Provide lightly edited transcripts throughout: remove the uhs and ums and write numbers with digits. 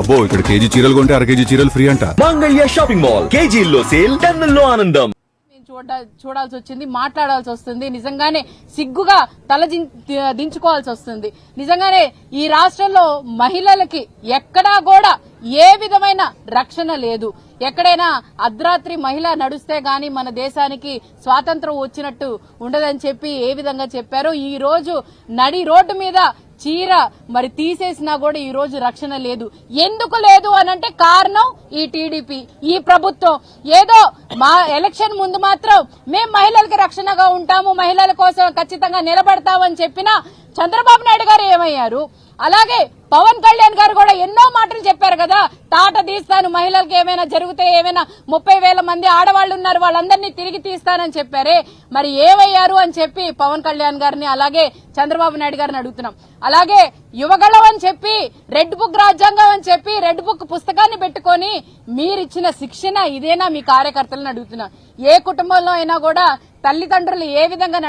అబ్బో ఇక్కడ కేజీ చీరలు కొంటే అర కేజీ చీరలు ఫ్రీ అంట. మంగళ్య షాపింగ్ మాల్, కేజీల్లో సేల్, టన్నుల్లో ఆనందం. చూడాల్సి వచ్చింది, మాట్లాడాల్సి వస్తుంది, నిజంగానే సిగ్గుగా తల దించుకోవాల్సి వస్తుంది. నిజంగానే ఈ రాష్ట్రంలో మహిళలకి ఎక్కడా కూడా ఏ విధమైన రక్షణ లేదు. ఎక్కడైనా అర్ధరాత్రి మహిళ నడుస్తే గాని మన దేశానికి స్వాతంత్రం వచ్చినట్టు ఉండదని చెప్పి ఏ విధంగా చెప్పారో, ఈ రోజు నడి రోడ్డు మీద చీర మరి తీసేసినా కూడా ఈ రోజు రక్షణ లేదు. ఎందుకు లేదు అనంటే కారణం ఈ టీడీపీ, ఈ ప్రభుత్వం. ఏదో మా ఎలక్షన్ ముందు మాత్రం మేం మహిళలకు రక్షణగా ఉంటాము, మహిళల కోసం ఖచ్చితంగా నిలబడతామని చెప్పినా చంద్రబాబు నాయుడు గారు ఏమయ్యారు? అలాగే పవన్ కళ్యాణ్ గారు కూడా ఎన్నో మాటలు చెప్పారు కదా, తాట తీస్తాను, మహిళలకు ఏమైనా జరిగితే ఏమైనా 30,000 మంది ఆడవాళ్లు ఉన్నారు వాళ్ళందరినీ తిరిగి తీస్తానని చెప్పారే, మరి ఏమయ్యారు అని చెప్పి పవన్ కళ్యాణ్ గారిని అలాగే చంద్రబాబు నాయుడు గారిని అడుగుతున్నాం. అలాగే యువగళం అని చెప్పి, రెడ్ బుక్ రాజ్యాంగం అని చెప్పి రెడ్ బుక్ పుస్తకాన్ని పెట్టుకుని మీరిచ్చిన శిక్షణ ఇదేనా మీ కార్యకర్తలను అడుగుతున్నా. ఏ కుటుంబంలో అయినా కూడా తల్లిదండ్రులు ఏ విధంగా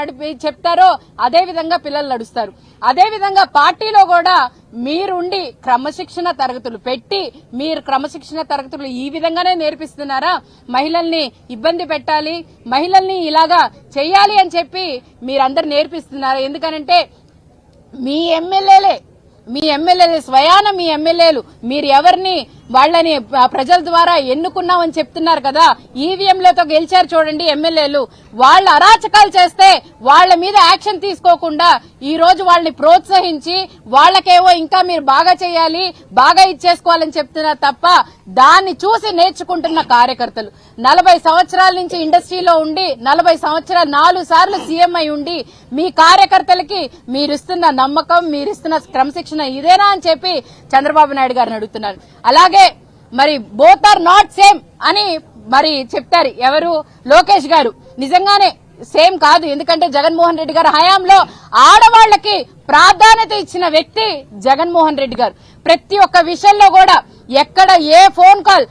చెప్తారో అదే విధంగా పిల్లలు నడుస్తారు. అదే విధంగా పార్టీలో కూడా మీరుండి క్రమశిక్షణ తరగతులు పెట్టి మీరు క్రమశిక్షణ తరగతులు ఈ విధంగానే నేర్పిస్తున్నారా? మహిళల్ని ఇబ్బంది పెట్టాలి, మహిళల్ని ఇలాగా చెయ్యాలి అని చెప్పి మీరందరూ నేర్పిస్తున్నారా? ఎందుకనంటే మీ ఎమ్మెల్యేలే స్వయాన మీ ఎమ్మెల్యేలు మీరు ఎవరిని వాళ్ళని ప్రజల ద్వారా ఎన్నుకున్నామని చెప్తున్నారు కదా, ఈవీఎంలతో గెలిచారు చూడండి ఎమ్మెల్యేలు. వాళ్ళ అరాచకాలు చేస్తే వాళ్ళ మీద యాక్షన్ తీసుకోకుండా ఈ రోజు వాళ్ళని ప్రోత్సహించి వాళ్ళకేవో ఇంకా మీరు బాగా చేయాలి, బాగా ఇచ్చేసుకోవాలని చెప్తున్నారు తప్ప దాన్ని చూసి నేర్చుకుంటున్న కార్యకర్తలు 40 సంవత్సరాల నుంచి ఇండస్ట్రీలో ఉండి 40 సంవత్సరాలు 4 సార్లు సీఎం అయి ఉండి మీ కార్యకర్తలకి మీరిస్తున్న నమ్మకం, మీరిస్తున్న క్రమశిక్షణ ఇదేనా అని చెప్పి చంద్రబాబు నాయుడు గారిని అడుగుతున్నారు. అలాగే మరి బోత్ ఆర్ నాట్ సేమ్ అని మరి చెప్తారు ఎవరు? లోకేష్ గారు. నిజంగానే సేమ్ కాదు, ఎందుకంటే జగన్మోహన్ రెడ్డి గారు హయాంలో ఆడవాళ్లకి ప్రాధాన్యత ఇచ్చిన వ్యక్తి జగన్మోహన్ రెడ్డి గారు. ప్రతి ఒక్క విషయంలో కూడా ఎక్కడ ఏ ఫోన్ కాల్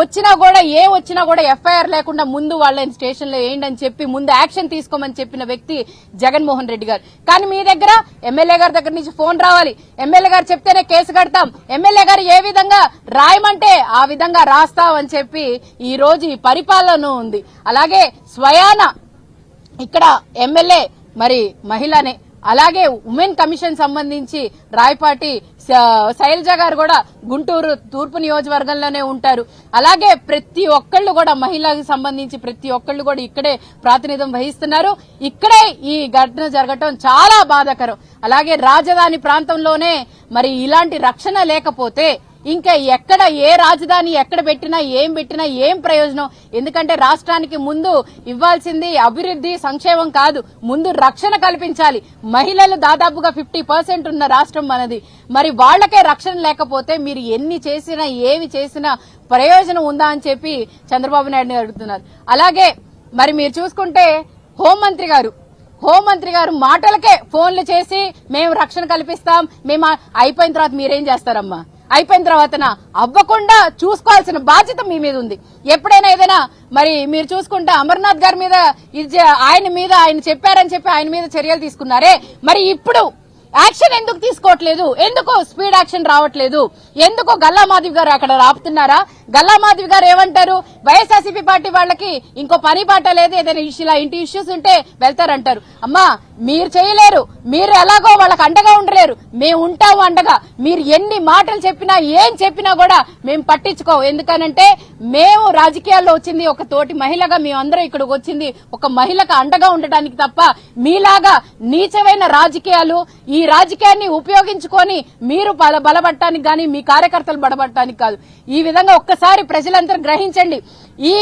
వచ్చినా కూడా ఎఫ్ఐఆర్ లేకుండా ముందు వాళ్ళని స్టేషన్ లో వేయండి అని చెప్పి ముందు యాక్షన్ తీసుకోమని చెప్పిన వ్యక్తి జగన్మోహన్ రెడ్డి గారు. కానీ మీ దగ్గర ఎమ్మెల్యే గారి దగ్గర నుంచి ఫోన్ రావాలి, ఎమ్మెల్యే గారు చెప్తేనే కేసు కడతాం, ఎమ్మెల్యే గారు ఏ విధంగా రాయమంటే ఆ విధంగా రాస్తాం అని చెప్పి ఈ రోజు ఈ పరిపాలన ఉంది. అలాగే స్వయాన ఇక్కడ ఎమ్మెల్యే మరి మహిళనే. అలాగే ఉమెన్ కమిషన్ సంబంధించి రాయపాటి శైలజ గారు కూడా గుంటూరు తూర్పు నియోజకవర్గంలోనే ఉంటారు. అలాగే ప్రతి ఒక్కళ్ళు కూడా మహిళలకు సంబంధించి ప్రతి ఒక్కళ్ళు కూడా ఇక్కడే ప్రాతినిధ్యం వహిస్తున్నారు. ఇక్కడే ఈ ఘటన జరగటం చాలా బాధాకరం. అలాగే రాజధాని ప్రాంతంలోనే మరి ఇలాంటి రక్షణ లేకపోతే ఇంకా ఎక్కడ ఏ రాజధాని ఎక్కడ పెట్టినా ఏం ప్రయోజనం? ఎందుకంటే రాష్ట్రానికి ముందు ఇవ్వాల్సింది అభివృద్ధి సంక్షేమం కాదు, ముందు రక్షణ కల్పించాలి. మహిళలు దాదాపుగా 50% ఉన్న రాష్ట్రం మనది. మరి వాళ్లకే రక్షణ లేకపోతే మీరు ఎన్ని చేసినా ఏమి చేసినా ప్రయోజనం ఉందా అని చెప్పి చంద్రబాబు నాయుడు అడుగుతున్నారు. అలాగే మరి మీరు చూసుకుంటే హోంమంత్రి గారు మాటలకే ఫోన్లు చేసి మేము రక్షణ కల్పిస్తాం, మేము అయిపోయిన తర్వాత మీరేం చేస్తారమ్మా? అయిపోయిన తర్వాతన అవ్వకుండా చూసుకోవాల్సిన బాధ్యత మీ మీద ఉంది. ఎప్పుడైనా ఏదైనా మరి మీరు చూసుకుంటే అమర్నాథ్ గారి మీద ఆయన చెప్పారని చెప్పి ఆయన మీద చర్యలు తీసుకున్నారే, మరి ఇప్పుడు యాక్షన్ ఎందుకు తీసుకోవట్లేదు? ఎందుకు స్పీడ్ యాక్షన్ రావట్లేదు? ఎందుకు గల్లా మాధవి గారు అక్కడ రాపుతున్నారా? గల్లా మాధవి గారు ఏమంటారు? వైఎస్ఆర్సీపీ పార్టీ వాళ్ళకి ఇంకో పని పాట లేదు, ఏదైనా ఇలా ఇంటి ఇష్యూస్ ఉంటే వెళ్తారంటారు. అమ్మా మీరు చేయలేరు, మీరు ఎలాగో వాళ్ళకి అండగా ఉండలేరు, మేము ఉంటాము అండగా. మీరు ఎన్ని మాటలు చెప్పినా ఏం చెప్పినా కూడా మేము పట్టించుకోవు. ఎందుకనంటే మేము రాజకీయాల్లో వచ్చింది ఒక తోటి మహిళగా, మేమందరం ఇక్కడికి వచ్చింది ఒక మహిళకు అండగా ఉండడానికి తప్ప మీలాగా నీచమైన రాజకీయాలు ఈ రాజకీయాన్ని ఉపయోగించుకొని మీరు బలపడటానికి గాని మీ కార్యకర్తలు బలపడటానికి కాదు. ఈ విధంగా ఒక్కసారి ప్రజలందరూ గ్రహించండి. ఈ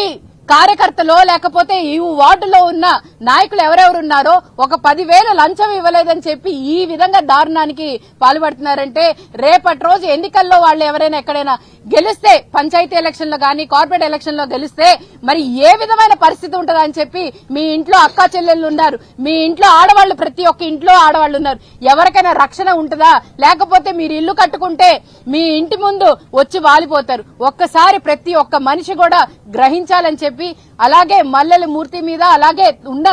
కార్యకర్తలో లేకపోతే ఈ వార్డులో ఉన్న నాయకులు ఎవరెవరున్నారో ఒక 10,000 లంచం ఇవ్వలేదని చెప్పి ఈ విధంగా దారుణానికి పాల్పడుతున్నారంటే రేపటి రోజు ఎన్నికల్లో వాళ్ళు ఎవరైనా ఎక్కడైనా గెలిస్తే, పంచాయతీ ఎలక్షన్ లో గానీ కార్పొరేట్ ఎలక్షన్ లో గెలిస్తే మరి ఏ విధమైన పరిస్థితి ఉంటుందని చెప్పి మీ ఇంట్లో అక్కా చెల్లెళ్ళు ఉన్నారు, మీ ఇంట్లో ఆడవాళ్లు, ప్రతి ఒక్క ఇంట్లో ఆడవాళ్లు ఉన్నారు. ఎవరికైనా రక్షణ ఉంటుందా? లేకపోతే మీరు ఇల్లు కట్టుకుంటే మీ ఇంటి ముందు వచ్చి వాలిపోతారు. ఒక్కసారి ప్రతి ఒక్క మనిషి కూడా గ్రహించాలని చెప్పి అలాగే మల్లెల మూర్తి మీద అలాగే ఉన్న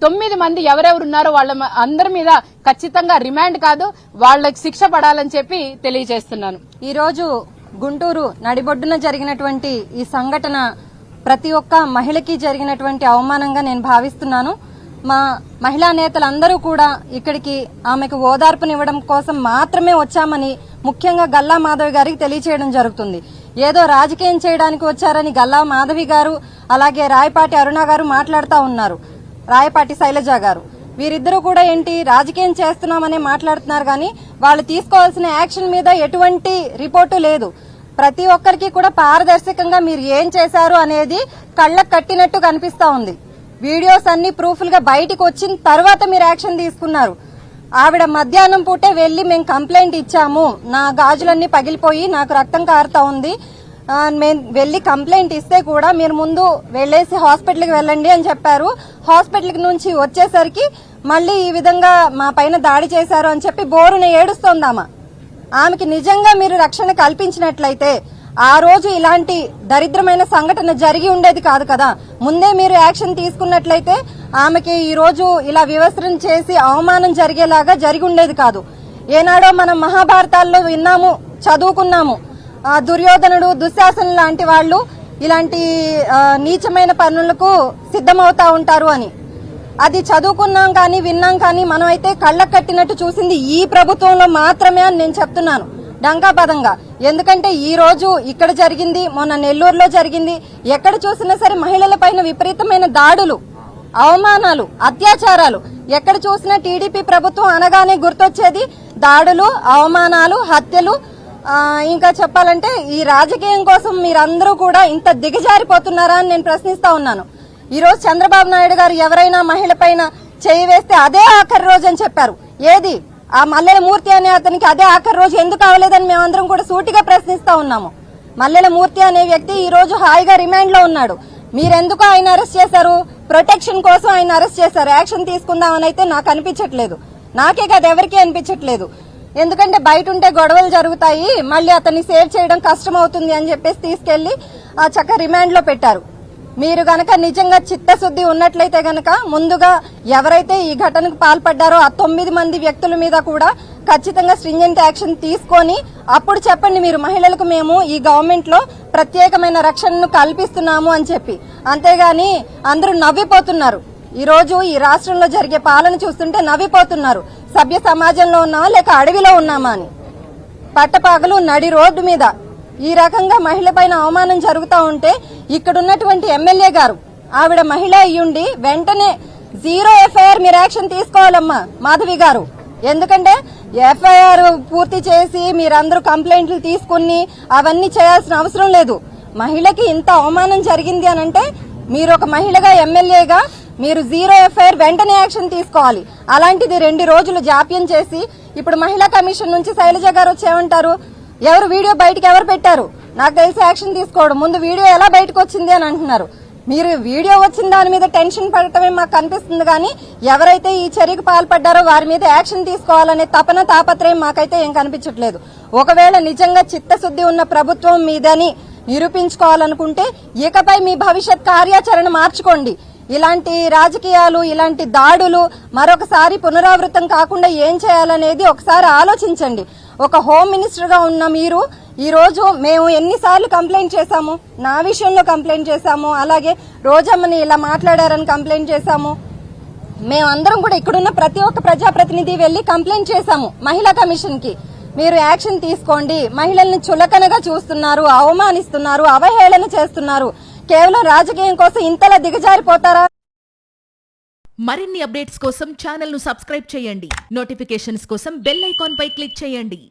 9 మంది ఎవరెవరు ఉన్నారో వాళ్ళ అందరి మీద ఖచ్చితంగా రిమాండ్ కాదు, వాళ్ళకి శిక్ష పడాలని చెప్పి తెలియజేస్తున్నాను. ఈ రోజు గుంటూరు నడిబొడ్డున జరిగినటువంటి ఈ సంఘటన ప్రతి ఒక్క మహిళకి జరిగినటువంటి అవమానంగా నేను భావిస్తున్నాను. మా మహిళా నేతలందరూ కూడా ఇక్కడికి ఆమెకు ఓదార్పునివ్వడం కోసం మాత్రమే వచ్చామని ముఖ్యంగా గల్లా మాధవి గారికి తెలియచేయడం జరుగుతుంది. ఏదో రాజకీయం చేయడానికి వచ్చారని గల్లా మాధవి గారు అలాగే రాయపాటి అరుణ గారు మాట్లాడుతూ ఉన్నారు, రాయపాటి శైలజ గారు. వీరిద్దరూ కూడా ఏంటి రాజకీయం చేస్తున్నామని మాట్లాడుతున్నారు, కానీ వాళ్ళు తీసుకోవాల్సిన యాక్షన్ మీద ఎటువంటి రిపోర్టు లేదు. ప్రతి ఒక్కరికి కూడా పారదర్శకంగా మీరు ఏం చేశారు అనేది కళ్ళకు కట్టినట్టు కనిపిస్తా ఉంది. వీడియోస్ అన్ని ప్రూఫ్లుగా బయటికి వచ్చిన తర్వాత మీరు యాక్షన్ తీసుకున్నారు. ఆవిడ మధ్యాహ్నం పూటే వెళ్లి మేము కంప్లైంట్ ఇచ్చాము, నా గాజులన్నీ పగిలిపోయి నాకు రక్తం కారుతా ఉంది, మేము వెళ్లి కంప్లైంట్ ఇస్తే కూడా మీరు ముందు వెళ్లేసి హాస్పిటల్కి వెళ్ళండి అని చెప్పారు. హాస్పిటల్ నుంచి వచ్చేసరికి మళ్ళీ ఈ విధంగా మా పైన దాడి చేశారు అని చెప్పి బోరున ఏడుస్తోందామా. ఆమెకి నిజంగా మీరు రక్షణ కల్పించినట్లయితే ఆ రోజు ఇలాంటి దరిద్రమైన సంఘటన జరిగి ఉండేది కాదు కదా. ముందే మీరు యాక్షన్ తీసుకున్నట్లయితే ఆమెకి ఈ రోజు ఇలా వివస్త్రం చేసి అవమానం జరిగేలాగా జరిగి ఉండేది కాదు. ఏనాడో మనం మహాభారతాల్లో విన్నాము, చదువుకున్నాము, దుర్యోధనుడు దుశ్శాసనుడు లాంటి వాళ్ళు ఇలాంటి నీచమైన పనులకు సిద్ధమవుతా ఉంటారు అని. అది చదువుకున్నాం కానీ విన్నాం కానీ మనం అయితే కళ్ళకు కట్టినట్టు చూసింది ఈ ప్రభుత్వంలో మాత్రమే అని నేను చెప్తున్నాను డంకాపదంగా. ఎందుకంటే ఈ రోజు ఇక్కడ జరిగింది, మొన్న నెల్లూరులో జరిగింది, ఎక్కడ చూసినా సరే మహిళల పైన విపరీతమైన దాడులు, అవమానాలు, అత్యాచారాలు. ఎక్కడ చూసినా టీడీపీ ప్రభుత్వం అనగానే గుర్తొచ్చేది దాడులు, అవమానాలు, హత్యలు. ఇంకా చెప్పాలంటే ఈ రాజకీయం కోసం మీరందరూ కూడా ఇంత దిగజారిపోతున్నారా అని నేను ప్రశ్నిస్తా ఉన్నాను. ఈ రోజు చంద్రబాబు నాయుడు గారు ఎవరైనా మహిళ పైన చేయి వేస్తే అదే ఆఖరి రోజు అని చెప్పారు. ఏది ఆ మల్లెల మూర్తి అనే అతనికి అదే ఆఖరి రోజు ఎందుకు అవ్వలేదని మేమందరం కూడా సూటిగా ప్రశ్నిస్తా ఉన్నాము. మల్లెల మూర్తి అనే వ్యక్తి ఈ రోజు హాయిగా రిమాండ్ లో ఉన్నాడు. మీరెందుకు ఆయన అరెస్ట్ చేశారు? ప్రొటెక్షన్ కోసం ఆయన అరెస్ట్ చేశారు. యాక్షన్ తీసుకుందామని అయితే నాకు అనిపించట్లేదు, నాకే కాదు ఎవరికీ అనిపించట్లేదు. ఎందుకంటే బయట ఉంటే గొడవలు జరుగుతాయి, మళ్ళీ అతన్ని సేవ్ చేయడం కష్టం అవుతుంది అని చెప్పేసి తీసుకెళ్లి చక్కగా రిమాండ్ లో పెట్టారు. మీరు గనక నిజంగా చిత్తశుద్ధి ఉన్నట్లయితే గనక ముందుగా ఎవరైతే ఈ ఘటనకు పాల్పడ్డారో ఆ 9 మంది వ్యక్తుల మీద కూడా ఖచ్చితంగా స్ట్రింజెంట్ యాక్షన్ తీసుకొని అప్పుడు చెప్పండి మీరు మహిళలకు మేము ఈ గవర్నమెంట్ లో ప్రత్యేకమైన రక్షణను కల్పిస్తున్నాము అని చెప్పి. అంతేగాని అందరూ నవ్విపోతున్నారు. ఈ రోజు ఈ రాష్ట్రంలో జరిగే పాలన చూస్తుంటే నవ్విపోతున్నారు. సభ్య సమాజంలో ఉన్నామా లేక అడవిలో ఉన్నామా అని. పట్టపగలు నడి రోడ్డు మీద ఈ రకంగా మహిళ పైన అవమానం జరుగుతూ ఉంటే ఇక్కడున్నటువంటి ఎమ్మెల్యే గారు ఆవిడ మహిళ అయ్యుండి వెంటనే 0 ఎఫ్ఐఆర్ మీరు యాక్షన్ తీసుకోవాలమ్మా మాధవి గారు. ఎందుకంటే ఎఫ్ఐఆర్ పూర్తి చేసి మీరందరూ కంప్లైంట్లు తీసుకుని అవన్నీ చేయాల్సిన అవసరం లేదు. మహిళకి ఇంత అవమానం జరిగింది అనంటే మీరు ఒక మహిళగా ఎమ్మెల్యేగా మీరు 0 ఎఫ్ఐఆర్ వెంటనే యాక్షన్ తీసుకోవాలి. అలాంటిది 2 రోజులు జాప్యం చేసి ఇప్పుడు మహిళా కమిషన్ నుంచి శైలజ గారు వచ్చేమంటారు, ఎవరు వీడియో బయటకు ఎవరు పెట్టారు నాకు తెలిసి యాక్షన్ తీసుకోవడం, ముందు వీడియో ఎలా బయటకు వచ్చింది అని అంటున్నారు. మీరు వీడియో వచ్చిన దాని మీద టెన్షన్ పడటమే మాకు కనిపిస్తుంది, కానీ ఎవరైతే ఈ చర్యకు పాల్పడ్డారో వారి మీద యాక్షన్ తీసుకోవాలనే తపన తాపత్రయం మాకైతే ఏం కనిపించట్లేదు. ఒకవేళ నిజంగా చిత్తశుద్ధి ఉన్న ప్రభుత్వం మీదని నిరూపించుకోవాలనుకుంటే ఇకపై మీ భవిష్యత్ కార్యాచరణ మార్చుకోండి. ఇలాంటి రాజకీయాలు, ఇలాంటి దాడులు మరొకసారి పునరావృతం కాకుండా ఏం చేయాలనేది ఒకసారి ఆలోచించండి. ఒక హోమ్ మినిస్టర్ గా ఉన్న మీరు ఈ రోజు మేము ఎన్నిసార్లు కంప్లైంట్ చేశాము, నా విషయంలో కంప్లైంట్ చేశాము, అలాగే రోజమ్మని ఇలా మాట్లాడారని కంప్లైంట్ చేశాము. మేమందరం కూడా ఇక్కడున్న ప్రతి ఒక్క ప్రజాప్రతినిధి వెళ్లి కంప్లైంట్ చేశాము మహిళా కమిషన్ కి. మీరు యాక్షన్ తీసుకోండి, మహిళల్ని చులకనగా చూస్తున్నారు, అవమానిస్తున్నారు, అవహేళన చేస్తున్నారు. కేవలం రాజకీయం కోసం ఇంతలా దిగజారిపోతారా? మరిన్ని అప్డేట్స్ కోసం ఛానల్ ను సబ్స్క్రైబ్ చేయండి. నోటిఫికేషన్స్ కోసం బెల్ ఐకాన్ పై క్లిక్ చేయండి.